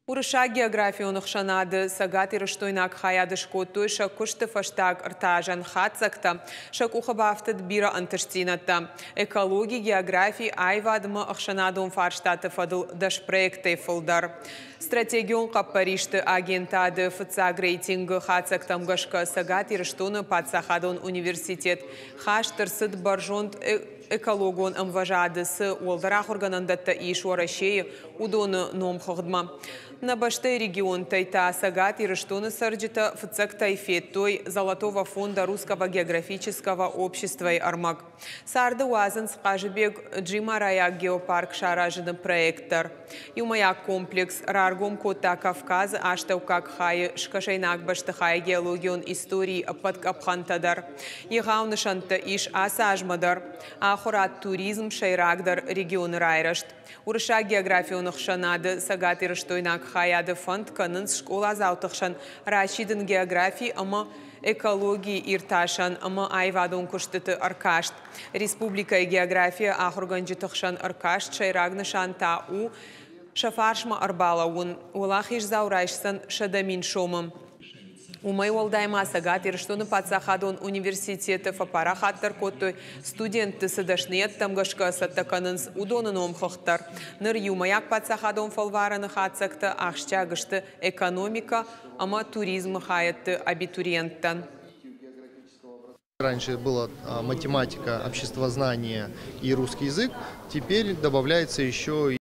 Урыша географию шанады сагат ирыштойнак хаяды шкоттуй ша кушты фаштаг ыртажан хатсакта, ша кухабафтыд бира антыштинатта. Экология географии айвадымы ахшанадун фарштаты фадыл даш проекты фылдар. Стратегион каппаришты агентады фыцаг рейтингі хатсактамгашка сагат ирыштуны патсахадун университет хаштырсыд баржонт экологон амважадысы олдарах органандатта иш орашеи удоны ном хогдма. На баштай регион тайта сагат ирыштуны сарджита фыцак тайфеттой Золотого фонда Русского географического общества и армак. Сарды уазан скажебег Джимараяк геопарк шаражыны проекттар. Юмаяк комплекс раргом кота Кавказ аштаукак хай шкашайнак баштахай геологион истории подкапхантадар. Егауны шанта иш асажмадар. Ахурат туризм шайрагдар регион райрашт. Урыша географию шанады сагат ирыштойнак хаяды фонд канынс школа заутықшан рашидын географии ама экологии ирташан ама айвадон куштыты аркашт. Республика география ахурганжитықшан аркашт шайрагнышан тау шафаршма арбалауын. Улахиш заурайшсан шадамин шомым. Умай олдайма сагат ирыштуны патсахадон университеты фапара хаттар коттой студенты сыдашнет тамгашка саттаканынс удонын омхохтар. Ныр юмаяк патсахадон фалвараны хатсакты ахшчагышты экономика, ама туризм хаятты абитуриенттан. Раньше была математика, обществознание и русский язык, теперь добавляется еще